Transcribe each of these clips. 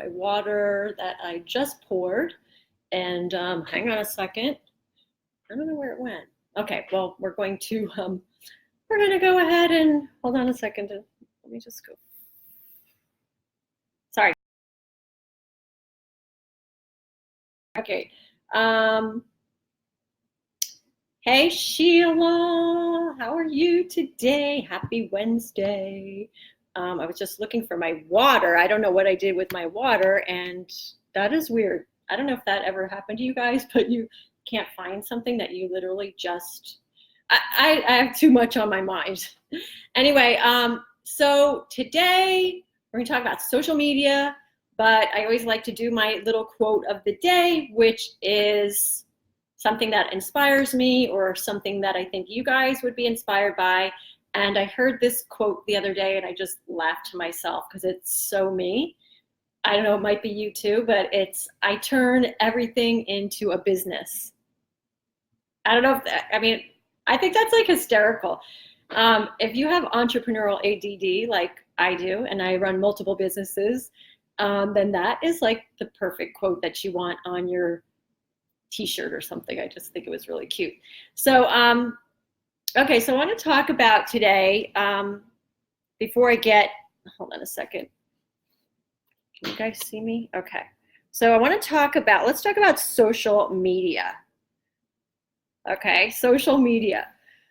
my water that I just poured. And hang on a second. I don't know where it went. Okay, well, we're going to go ahead and hold on a second. Let me just go. Sorry. Okay. Hey, Sheila, how are you today? Happy Wednesday. I was just looking for my water. I don't know what I did with my water, and that is weird. I don't know if that ever happened to you guys, but you can't find something that you literally just, I have too much on my mind. Anyway, so today we're going to talk about social media, but I always like to do my little quote of the day, which is something that inspires me or something that I think you guys would be inspired by. And I heard this quote the other day and I just laughed to myself because it's so me. I don't know, it might be you too, but it's, I turn everything into a business. I don't know if that, I mean, I think that's like hysterical. If you have entrepreneurial ADD like I do, and I run multiple businesses, then that is like the perfect quote that you want on your t-shirt or something. I just think it was really cute. So, okay, so I want to talk about today, before I get, hold on a second. Can you guys see me? Okay. So I want to talk about, let's talk about social media. Okay, social media.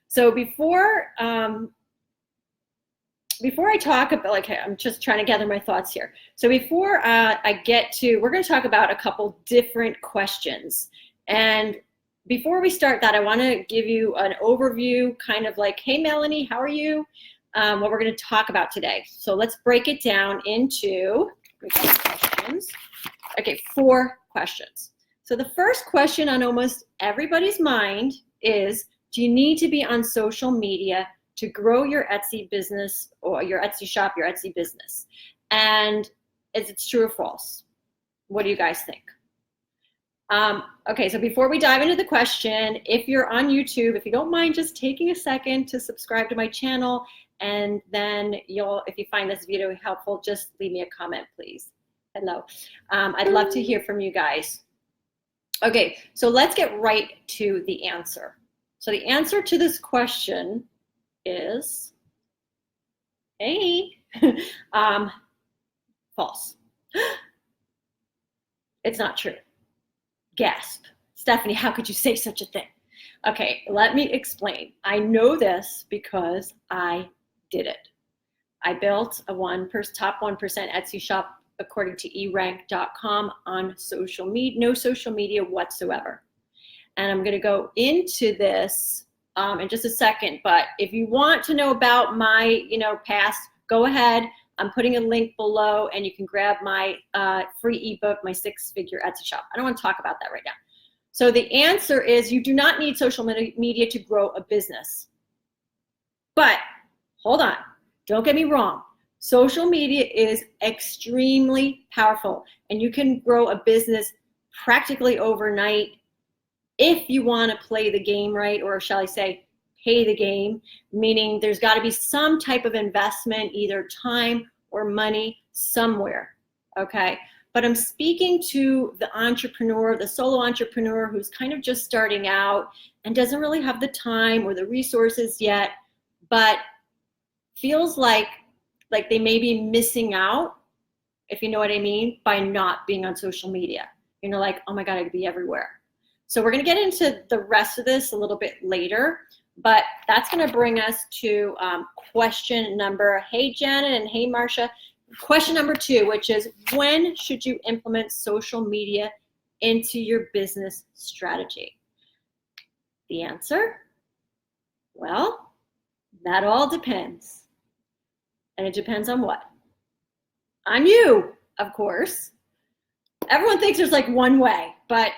So before I talk about, like, I'm just trying to gather my thoughts here. So before I get to, we're going to talk about a couple different questions. And before we start that, I want to give you an overview, kind of like, hey, Melanie, how are you? What we're going to talk about today. So let's break it down into questions. Okay, 4 questions. So the first question on almost everybody's mind is, do you need to be on social media to grow your Etsy business or your Etsy shop, your Etsy business? And is it true or false? What do you guys think? Okay, so before we dive into the question, if you're on YouTube, if you don't mind just taking a second to subscribe to my channel, and then if you find this video helpful, just leave me a comment, please. Hello. I'd love to hear from you guys. Okay, so let's get right to the answer. So the answer to this question is, hey, false. It's not true. Gasp. Stephanie, how could you say such a thing? Okay, let me explain. I know this because I did it. I built a top 1% Etsy shop according to erank.com on social media, no social media whatsoever. And I'm going to go into this in just a second. But if you want to know about my, past, go ahead. I'm putting a link below, and you can grab my free ebook, my 6-figure Etsy shop. I don't want to talk about that right now. So the answer is, you do not need social media to grow a business. But hold on, don't get me wrong. Social media is extremely powerful, and you can grow a business practically overnight if you want to play the game right, or shall I say, pay the game, meaning there's got to be some type of investment, either time or money somewhere, okay? But I'm speaking to the entrepreneur, the solo entrepreneur who's kind of just starting out and doesn't really have the time or the resources yet, but feels like they may be missing out, if you know what I mean, by not being on social media. Like, oh my God, I could be everywhere. So we're going to get into the rest of this a little bit later, but that's going to bring us to question number, hey Janet and hey Marcia, question number 2, which is, when should you implement social media into your business strategy? The answer? Well, that all depends. And it depends on what? On you, of course. Everyone thinks there's like one way, but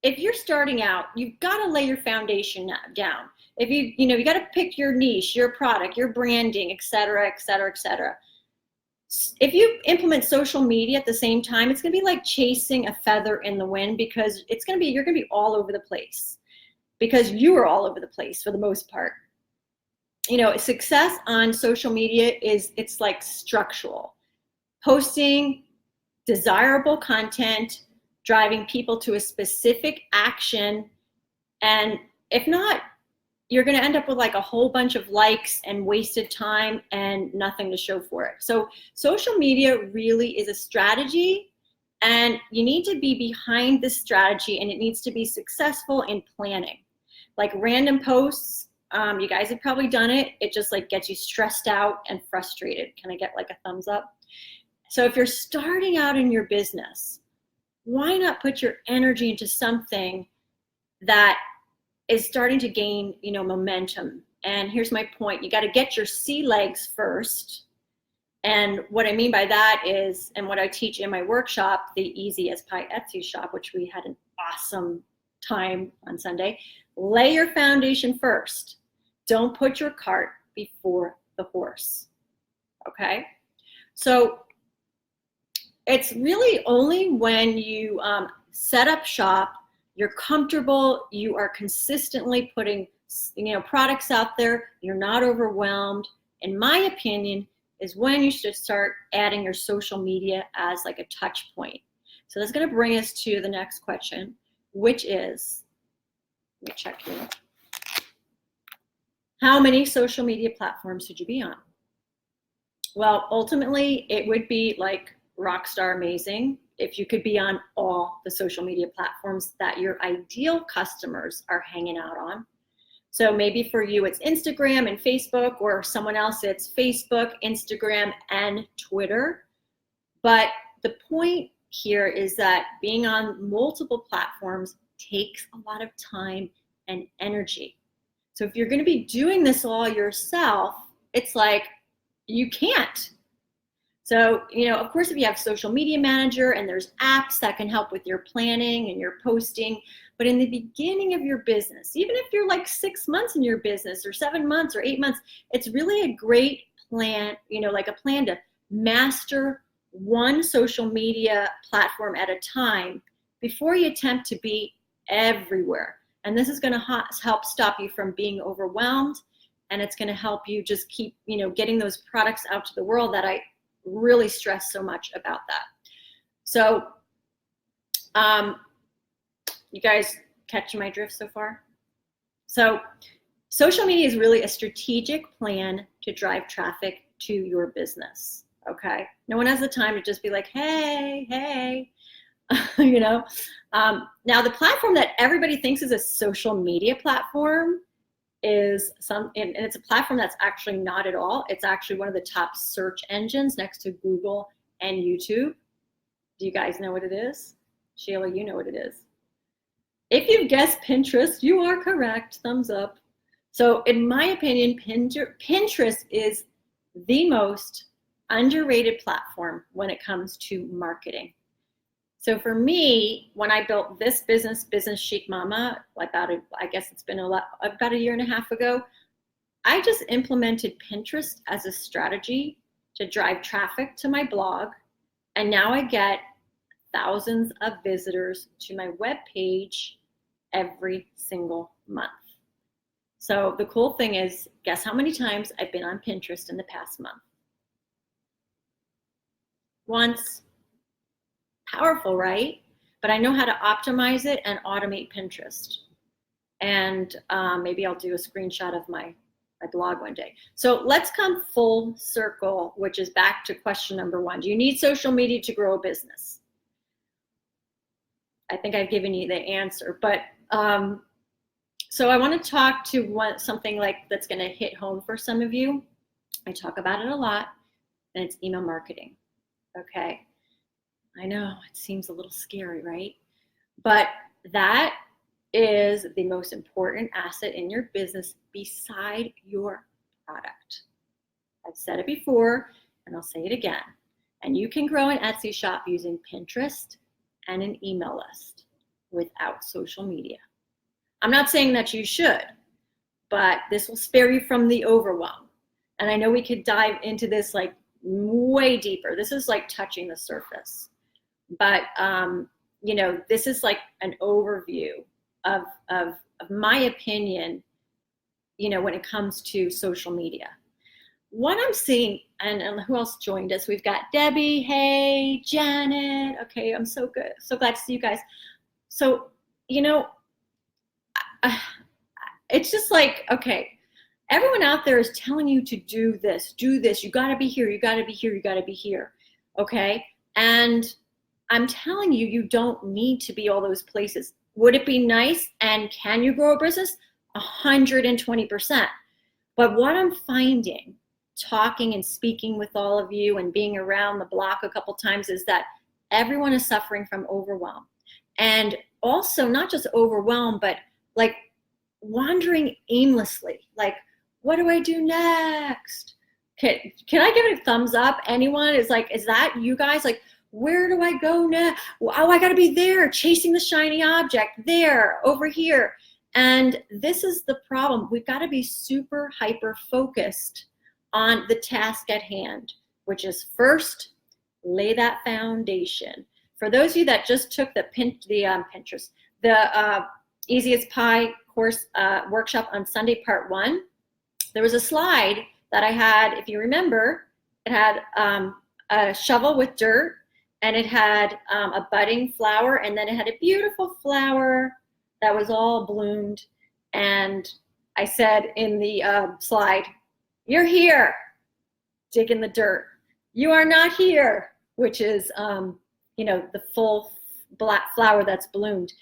if you're starting out, you've got to lay your foundation down. If you got to pick your niche, your product, your branding, et cetera, et cetera, et cetera. If you implement social media at the same time, it's going to be like chasing a feather in the wind, because you're going to be all over the place, because you are all over the place for the most part. Success on social media it's like structural. Posting desirable content, driving people to a specific action. And if not, you're going to end up with like a whole bunch of likes and wasted time and nothing to show for it. So social media really is a strategy, and you need to be behind the strategy, and it needs to be successful in planning. Like random posts, you guys have probably done it. It just like gets you stressed out and frustrated. Can I get like a thumbs up? So if you're starting out in your business, why not put your energy into something that is starting to gain, momentum? And here's my point. You got to get your sea legs first. And what I mean by that is, and what I teach in my workshop, the Easy as Pie Etsy shop, which we had an awesome time on Sunday, lay your foundation first. Don't put your cart before the horse. Okay? So it's really only when you set up shop, you're comfortable, you are consistently putting products out there, you're not overwhelmed, in my opinion, is when you should start adding your social media as like a touch point. So that's going to bring us to the next question, which is, let me check here. How many social media platforms should you be on? Well, ultimately, it would be like rockstar amazing if you could be on all the social media platforms that your ideal customers are hanging out on. So maybe for you, it's Instagram and Facebook, or someone else, it's Facebook, Instagram, and Twitter. But the point here is that being on multiple platforms takes a lot of time and energy. So if you're going to be doing this all yourself, it's like you can't. So, of course, if you have social media manager and there's apps that can help with your planning and your posting, but in the beginning of your business, even if you're like 6 months in your business or 7 months or 8 months, it's really a great plan, like a plan to master one social media platform at a time before you attempt to be everywhere. And this is going to help stop you from being overwhelmed, and it's going to help you just keep, getting those products out to the world that I really stress so much about that. So you guys catching my drift so far? So social media is really a strategic plan to drive traffic to your business. Okay, no one has the time to just be like, hey now the platform that everybody thinks is a social media platform is and it's a platform that's actually not at all. It's actually one of the top search engines next to Google and YouTube. Do you guys know what it is? Sheila, you know what it is. If you've guessed Pinterest, you are correct. Thumbs up. So in my opinion, Pinterest is the most underrated platform when it comes to marketing. So for me, when I built this business Chic Mama, I guess it's been about a year and a half ago, I just implemented Pinterest as a strategy to drive traffic to my blog. And now I get thousands of visitors to my webpage every single month. So the cool thing is, guess how many times I've been on Pinterest in the past month? Once. Powerful, right? But I know how to optimize it and automate Pinterest. And maybe I'll do a screenshot of my blog one day. So let's come full circle, which is back to question number one. Do you need social media to grow a business? I think I've given you the answer, but so I want to talk to something like that's going to hit home for some of you. I talk about it a lot, and it's email marketing. Okay. I know it seems a little scary, right? But that is the most important asset in your business beside your product. I've said it before, and I'll say it again. And you can grow an Etsy shop using Pinterest and an email list without social media. I'm not saying that you should, but this will spare you from the overwhelm. And I know we could dive into this like way deeper. This is like touching the surface. But, this is like an overview of my opinion, when it comes to social media. what I'm seeing, and who else joined us? We've got Debbie, hey, Janet. Okay, I'm so good. So glad to see you guys. So, you know, it's just like, okay, everyone out there is telling you to do this, you gotta be here, you gotta be here, you gotta be here, okay? And I'm telling you, you don't need to be all those places. Would it be nice, and can you grow a business? 120%. But what I'm finding, talking and speaking with all of you and being around the block a couple times, is that everyone is suffering from overwhelm. And also not just overwhelm, but like wandering aimlessly. Like, what do I do next? Can I give it a thumbs up? Anyone is like, is that you guys? Like, where do I go now? Oh, I gotta be there, chasing the shiny object, there, over here. And this is the problem. We've got to be super hyper focused on the task at hand, which is first, lay that foundation. For those of you that just took the Pinterest, the Easy as Pie course workshop on Sunday, part 1, there was a slide that I had, if you remember, it had a shovel with dirt, and it had a budding flower, and then it had a beautiful flower that was all bloomed. And I said in the slide, you're here, dig in the dirt. You are not here, which is, you know, the full black flower that's bloomed.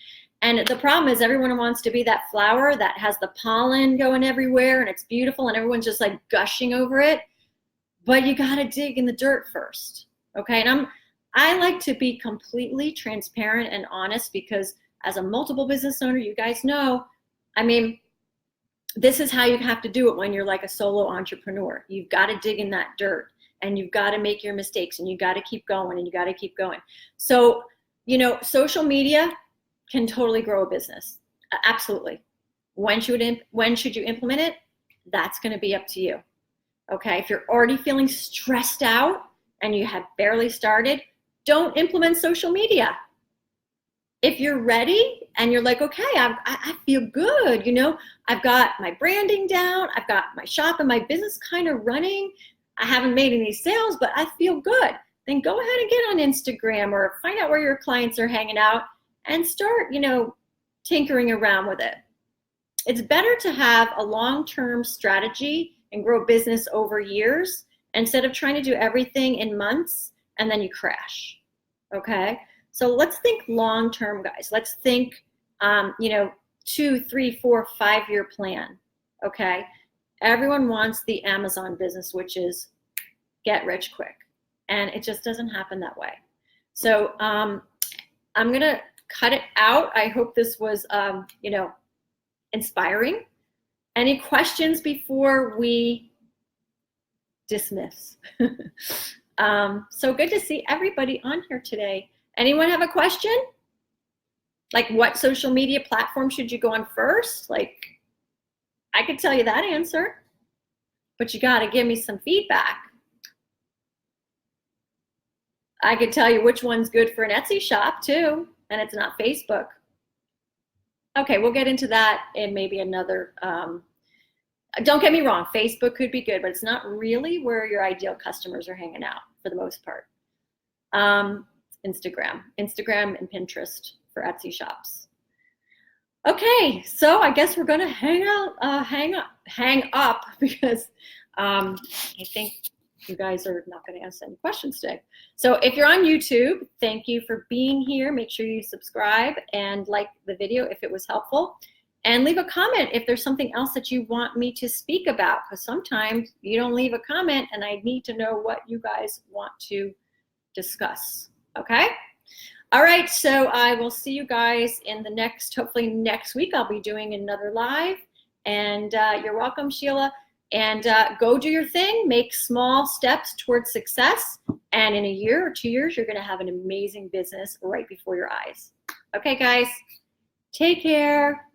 And the problem is everyone wants to be that flower that has the pollen going everywhere and it's beautiful and everyone's just like gushing over it. But you got to dig in the dirt first. Okay. And I like to be completely transparent and honest, because as a multiple business owner, you guys know, I mean, this is how you have to do it when you're like a solo entrepreneur. You've got to dig in that dirt, and you've got to make your mistakes, and you got to keep going, and you got to keep going. So, you know, social media can totally grow a business. Absolutely. When should you implement it? That's going to be up to you. Okay. If you're already feeling stressed out and you have barely started, don't implement social media. If you're ready and you're like, okay, I feel good, you know, I've got my branding down, I've got my shop and my business kind of running, I haven't made any sales, but I feel good, then go ahead and get on Instagram or find out where your clients are hanging out and start, you know, tinkering around with it. It's better to have a long-term strategy and grow business over years instead of trying to do everything in months and then you crash, okay? So let's think long-term, guys. Let's think, you know, 2, 3, 4, 5-year plan, okay? Everyone wants the Amazon business, which is get rich quick, and it just doesn't happen that way. So I'm gonna cut it out. I hope this was, you know, inspiring. Any questions before we dismiss? So good to see everybody on here today. Anyone have a question? Like, what social media platform should you go on first? Like, I could tell you that answer, but you got to give me some feedback. I could tell you which one's good for an Etsy shop too, and it's not Facebook. Okay, we'll get into that in maybe another, don't get me wrong, Facebook could be good, but it's not really where your ideal customers are hanging out for the most part. Instagram and Pinterest for Etsy shops. Okay, so I guess we're gonna hang up because I think you guys are not gonna ask any questions today. So if you're on YouTube, thank you for being here. Make sure you subscribe and like the video if it was helpful. And leave a comment if there's something else that you want me to speak about, because sometimes you don't leave a comment and I need to know what you guys want to discuss. Okay? All right, so I will see you guys in the next, hopefully next week, I'll be doing another live. And you're welcome, Sheila. And go do your thing, make small steps towards success. And in a year or 2 years, you're gonna have an amazing business right before your eyes. Okay, guys, take care.